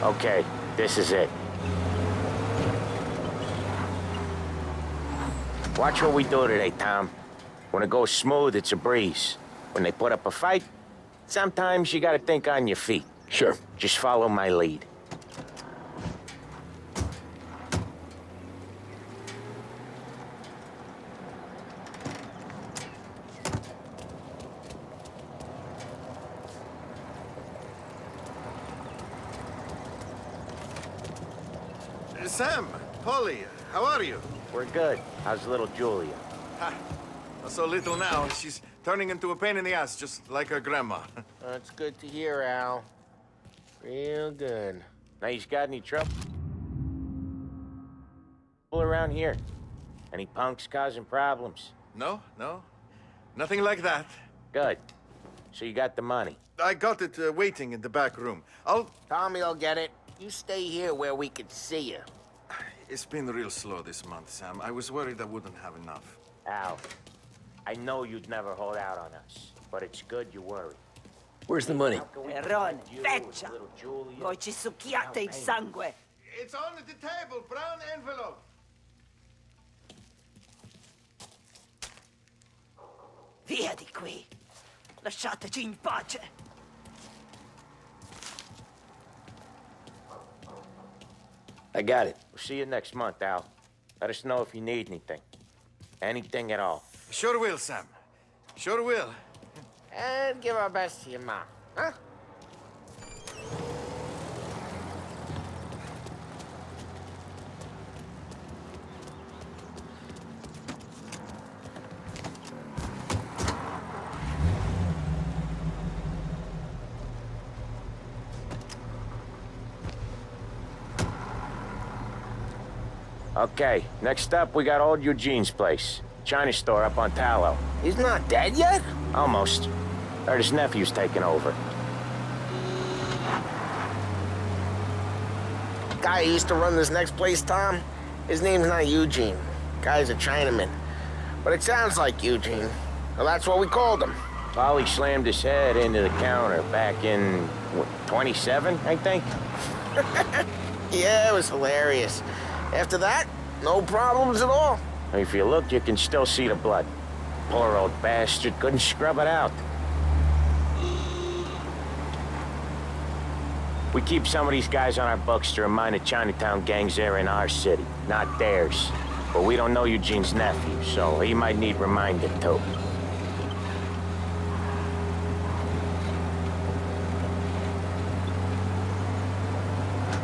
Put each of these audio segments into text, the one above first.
Okay, this is it. Watch what we do today, Tom. When it goes smooth, it's a breeze. When they put up a fight, sometimes you gotta think on your feet. Sure. Just follow my lead. Sam, Polly, how are you? We're good. How's little Julia? Ha, so little now, she's turning into a pain in the ass, just like her grandma. That's good to hear, Al. Real good. Now, you got any trouble around here? Any punks causing problems? No, nothing like that. Good. So you got the money? I got it waiting in the back room. Tommy'll get it. You stay here where we can see you. It's been real slow this month, Sam. I was worried I wouldn't have enough. Al, I know you'd never hold out on us, but it's good you worry. Where's the money? Errone, feccia! Voi ci succhiate il sangue! It's on the table, brown envelope. Via di qui! Lasciateci in pace! I got it. We'll see you next month, Al. Let us know if you need anything. Anything at all. Sure will, Sam. Sure will. And give our best to your mom, huh? Okay, next up, we got old Eugene's place. China store up on Tallow. He's not dead yet? Almost. Heard his nephew's taking over. Guy who used to run this next place, Tom, his name's not Eugene. Guy's a Chinaman. But it sounds like Eugene. Well, that's what we called him. Polly slammed his head into the counter back in, what, 27, I think? Yeah, it was hilarious. After that, no problems at all. If you look, you can still see the blood. Poor old bastard couldn't scrub it out. We keep some of these guys on our books to remind the Chinatown gangs they're in our city, not theirs. But we don't know Eugene's nephew, so he might need reminding too.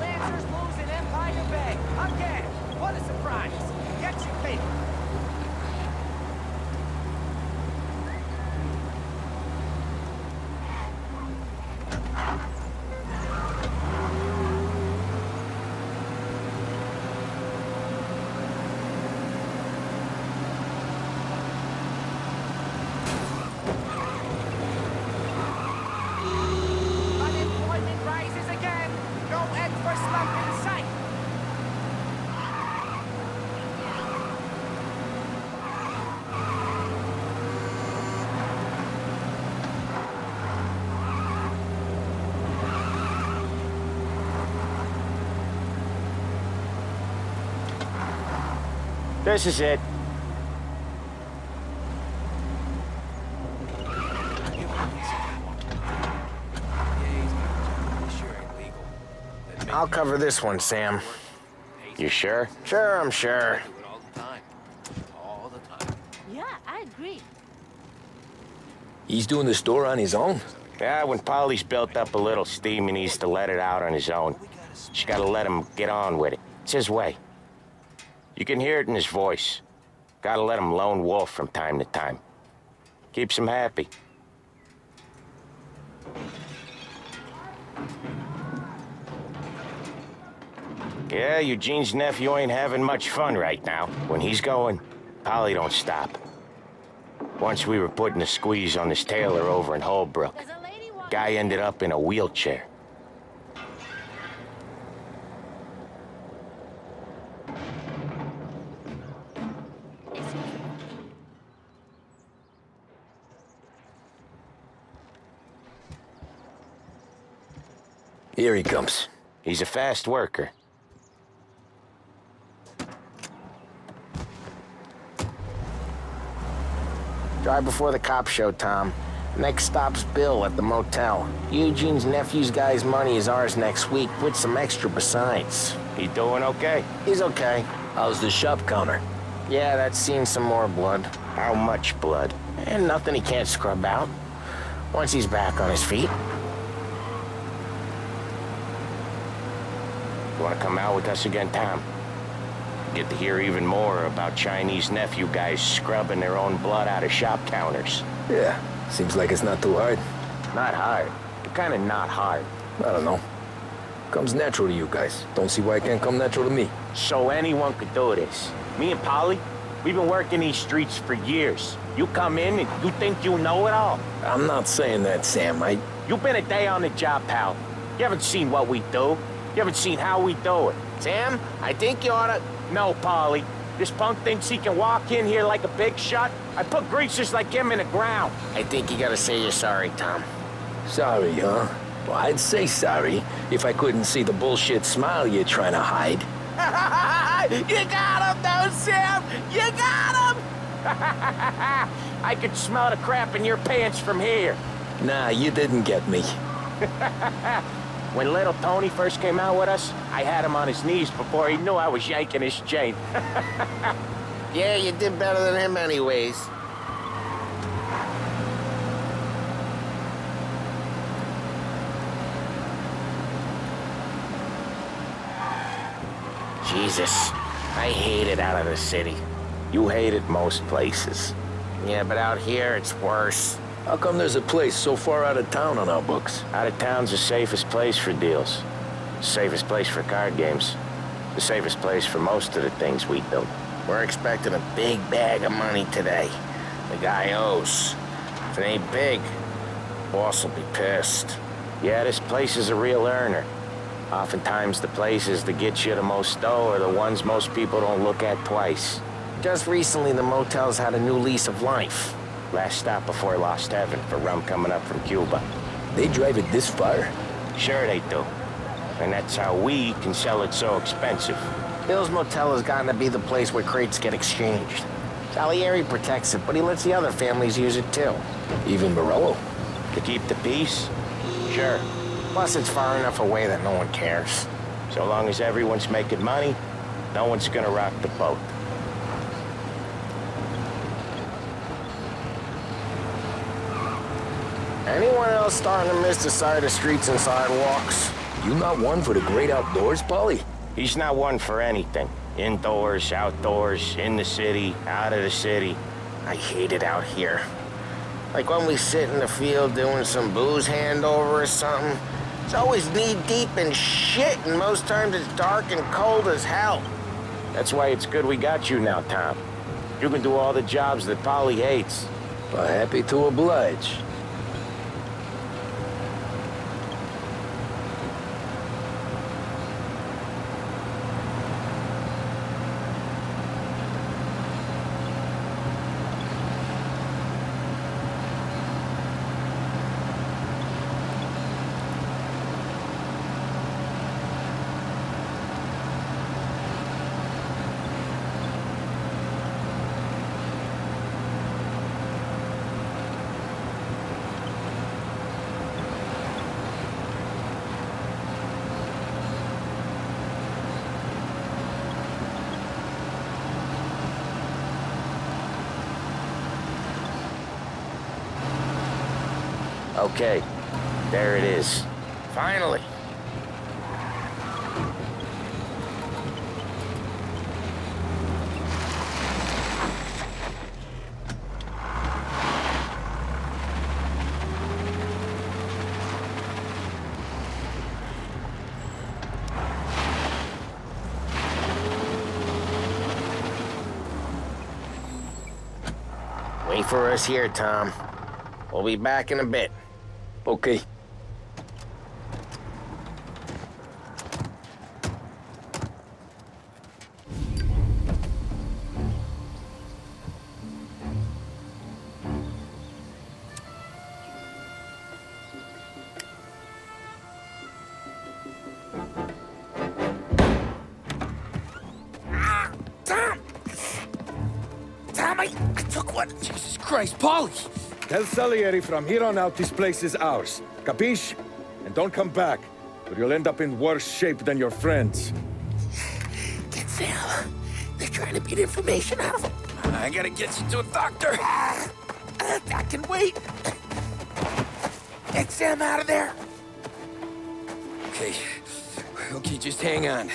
Lancers losing Empire Bay. Again. What a surprise. Get your paper. Unemployment rises again. No end for slump in sight. This is it. I'll cover this one, Sam. You sure? Sure, I'm sure. Yeah, I agree. He's doing the store on his own? Yeah, when Polly's built up a little steam, he needs to let it out on his own. She gotta let him get on with it. It's his way. You can hear it in his voice. Gotta let him lone wolf from time to time. Keeps him happy. Yeah, Eugene's nephew ain't having much fun right now. When he's going, Polly don't stop. Once we were putting a squeeze on this tailor over in Holbrook. Guy ended up in a wheelchair. Here he comes. He's a fast worker. Drive before the cops show, Tom. Next stop's Bill at the motel. Eugene's nephew's guy's money is ours next week, with some extra besides. He doing okay? He's okay. How's the shop counter? Yeah, that's seen some more blood. How much blood? And nothing he can't scrub out. Once he's back on his feet. You wanna come out with us again, Tom? Get to hear even more about Chinese nephew guys scrubbing their own blood out of shop counters. Yeah, seems like it's not too hard. Not hard. Kinda not hard. I don't know. Comes natural to you guys. Don't see why it can't come natural to me. So anyone could do this. Me and Polly, we've been working these streets for years. You come in and you think you know it all. I'm not saying that, Sam. You've been a day on the job, pal. You haven't seen what we do. You haven't seen how we do it. Sam, I think you oughta... No, Polly. This punk thinks he can walk in here like a big shot. I put greasers like him in the ground. I think you gotta say you're sorry, Tom. Sorry, huh? Well, I'd say sorry if I couldn't see the bullshit smile you're trying to hide. You got him, though, Sam! You got him! I could smell the crap in your pants from here. Nah, you didn't get me. When little Tony first came out with us, I had him on his knees before he knew I was yanking his chain. Yeah, you did better than him anyways. Jesus, I hate it out of the city. You hate it most places. Yeah, but out here, it's worse. How come there's a place so far out of town on our books? Out of town's the safest place for deals. The safest place for card games. The safest place for most of the things we do. We're expecting a big bag of money today. The guy owes. If it ain't big, boss will be pissed. Yeah, this place is a real earner. Oftentimes the places that get you the most dough are the ones most people don't look at twice. Just recently, the motel's had a new lease of life. Last stop before Lost Heaven for rum coming up from Cuba. They drive it this far? Sure they do. And that's how we can sell it so expensive. Bill's Motel has gotten to be the place where crates get exchanged. Salieri protects it, but he lets the other families use it too. Even Morello? To keep the peace? Sure. Plus, it's far enough away that no one cares. So long as everyone's making money, no one's gonna rock the boat. Anyone else starting to miss the side of streets and sidewalks? You not one for the great outdoors, Polly? He's not one for anything. Indoors, outdoors, in the city, out of the city. I hate it out here. Like when we sit in the field doing some booze handover or something. It's always knee-deep in shit, and most times it's dark and cold as hell. That's why it's good we got you now, Tom. You can do all the jobs that Polly hates. Well, happy to oblige. Okay, there it is. Finally. Wait for us here, Tom. We'll be back in a bit. Okay. What? Jesus Christ, Paulie! Tell Salieri from here on out this place is ours. Capiche? And don't come back, or you'll end up in worse shape than your friends. Get Sal. They're trying to beat information out of him. I gotta get you to a doctor. I can wait. Get Sam out of there. Okay. Okay, just hang on.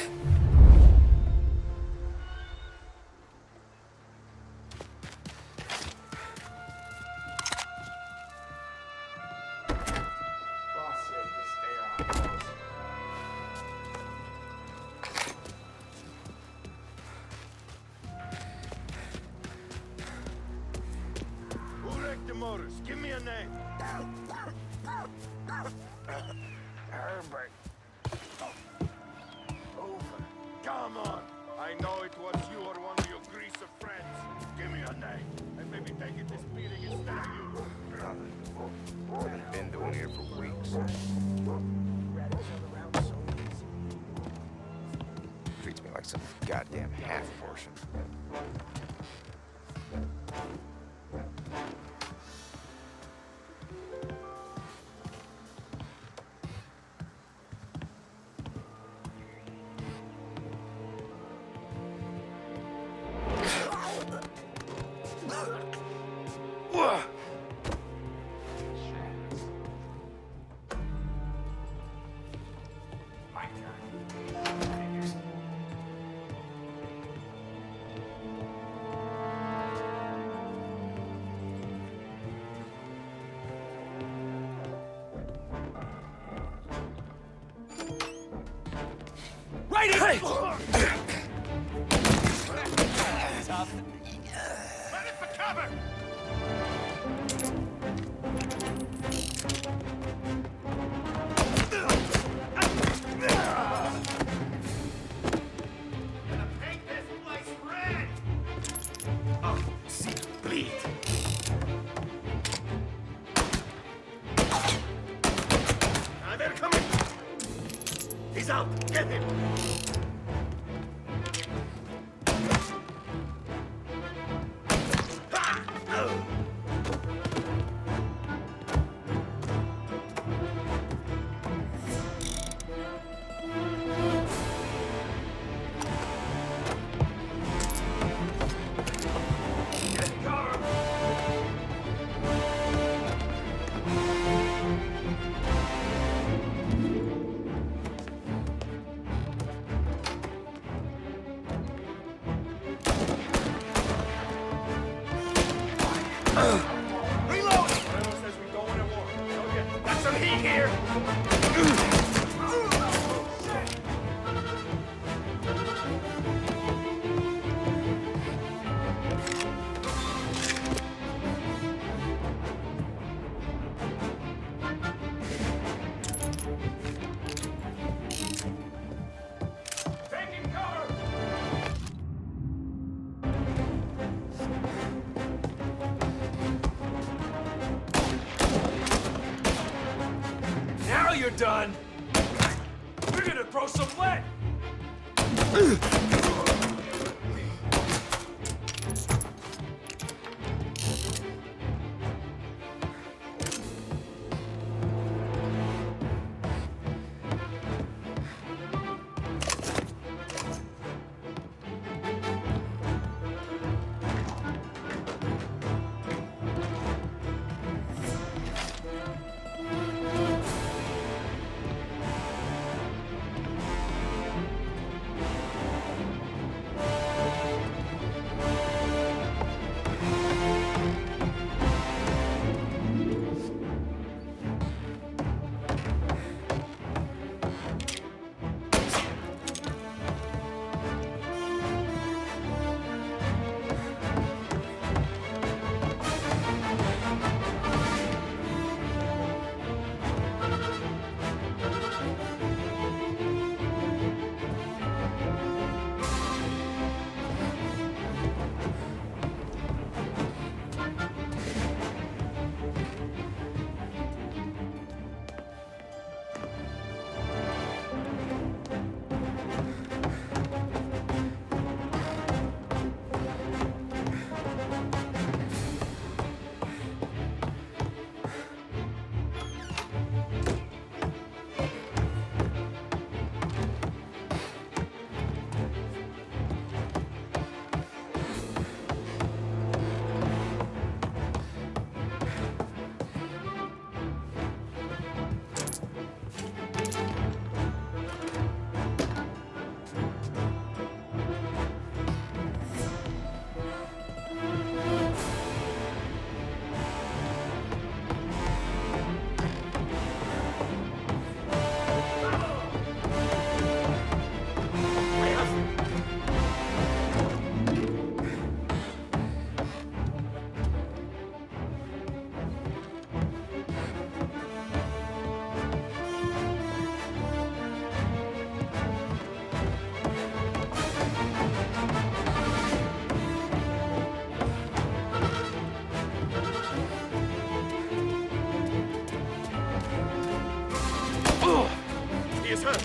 Motors. Give me a name. Herbert. Over. Come on. I know it was you or one of your greaser friends. Give me a name. And maybe take it this beating instead of you. I've been doing here for weeks. Treats me like some goddamn half-portion. Right in! Hey! Ready for cover! Gonna paint this place red! Oh, see, bleed. Ah, they're coming! He's out! Get him! Reload! Whatever says we go in at war. Okay, got some heat here. Taking cover! Now you're done! We're gonna throw some lead! is hurt.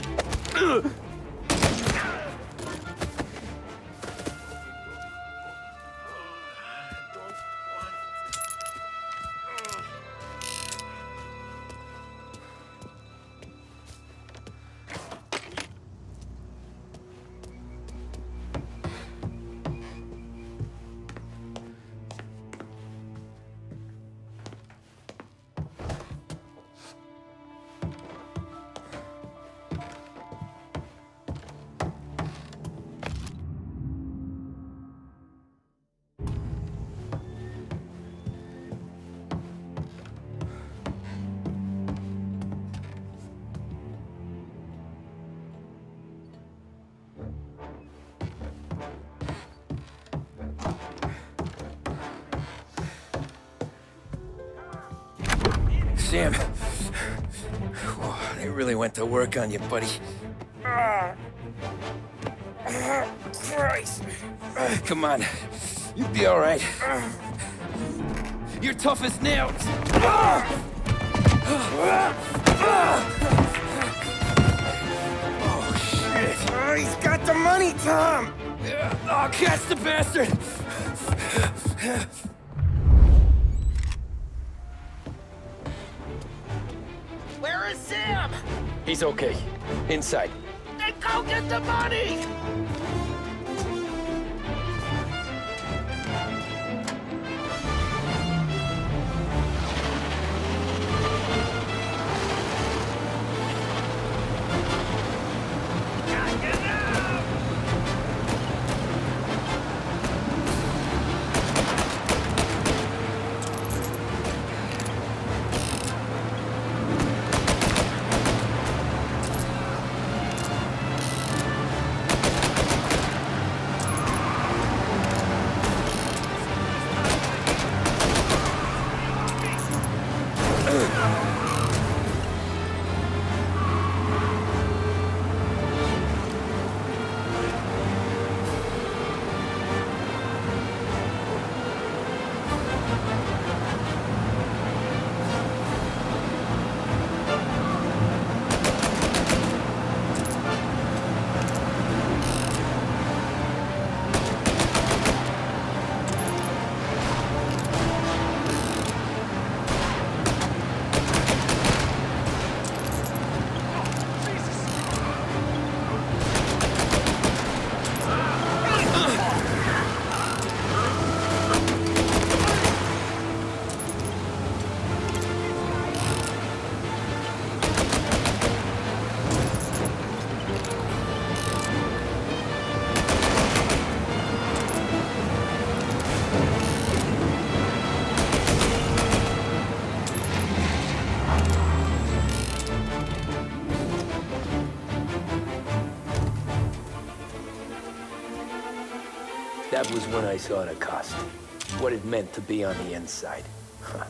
Sam. They really went to work on you, buddy. Christ. Come on. You'll be all right. You're tough as nails. Oh, shit. Oh, he's got the money, Tom! Oh, catch the bastard! Where is Sam? He's okay. Inside. Then go get the money! That was when I saw the cost. What it meant to be on the inside. Huh.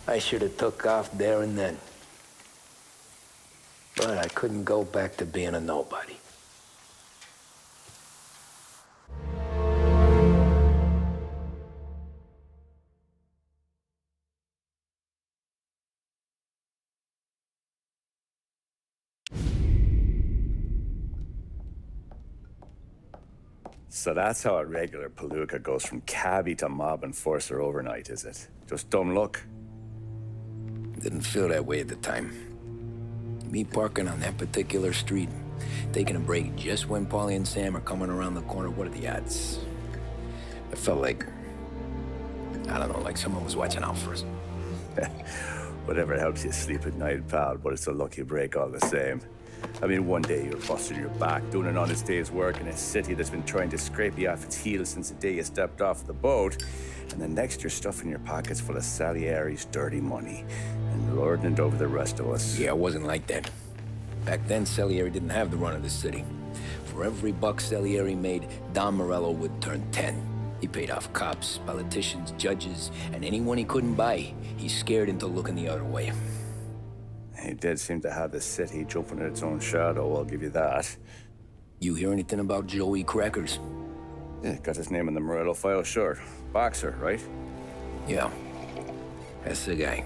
I should have took off there and then. But I couldn't go back to being a nobody. So that's how a regular palooka goes from cabbie to mob enforcer overnight, is it? Just dumb luck? Didn't feel that way at the time. Me parking on that particular street, taking a break just when Paulie and Sam are coming around the corner, what are the odds? I felt like, I don't know, like someone was watching out for us. Whatever helps you sleep at night, pal, but it's a lucky break all the same. I mean, one day you're busting your back, doing an honest day's work in a city that's been trying to scrape you off its heels since the day you stepped off the boat, and then next you're stuffing your pockets full of Salieri's dirty money and lording it over the rest of us. Yeah, it wasn't like that. Back then, Salieri didn't have the run of the city. For every buck Salieri made, Don Morello would turn 10. He paid off cops, politicians, judges, and anyone he couldn't buy, he scared into looking the other way. He did seem to have the city jumping at its own shadow, I'll give you that. You hear anything about Joey Crackers? Yeah, got his name in the Morello file, sure. Boxer, right? Yeah, that's the guy.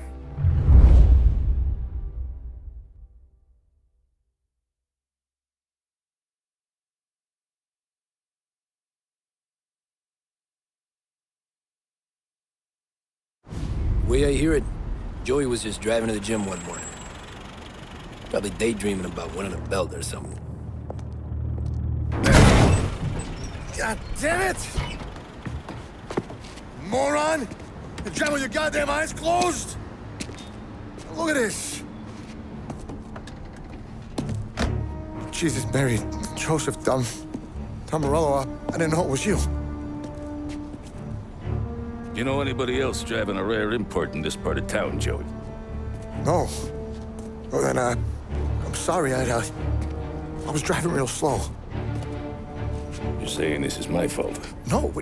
way I hear it, Joey was just driving to the gym one morning. Probably daydreaming about winning a belt or something. God damn it! Moron! You're driving with your goddamn eyes closed! Look at this! Jesus, Mary, Joseph, Tom Morello, I didn't know it was you. You know anybody else driving a rare import in this part of town, Joey? No. Well, then, I'm sorry, I was driving real slow. You're saying this is my fault? No,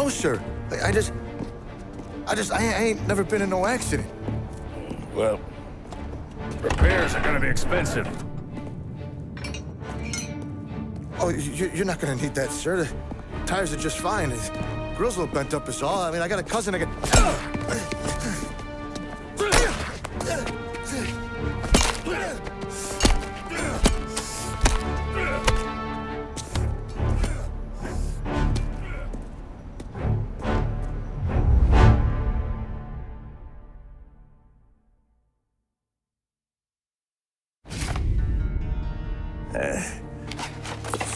sir. I ain't never been in no accident. Well, repairs are gonna be expensive. Oh, you're not gonna need that, sir. The tires are just fine. The grill's a little bent up is all. I mean, I got a cousin that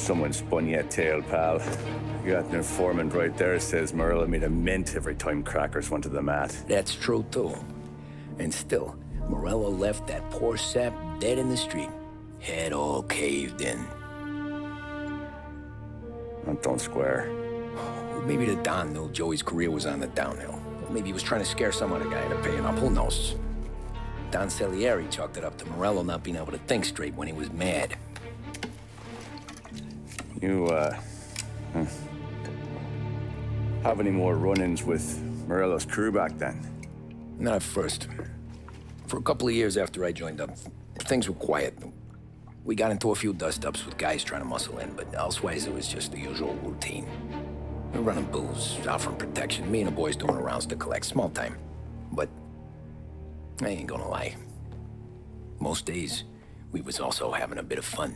Someone spun you a tail, pal. You got an informant right there says Morello made a mint every time crackers went to the mat. That's true, too. And still, Morello left that poor sap dead in the street. Head all caved in. That don't square. Well, maybe the Don knew Joey's career was on the downhill. Or maybe he was trying to scare some other guy into paying up. Who knows? Don Salieri chalked it up to Morello not being able to think straight when he was mad. You, have any more run-ins with Morello's crew back then? Not at first. For a couple of years after I joined up, things were quiet. We got into a few dust-ups with guys trying to muscle in, but elsewise it was just the usual routine. We're running booze, offering protection, me and the boys doing rounds to collect, small time. But I ain't gonna lie. Most days, we was also having a bit of fun.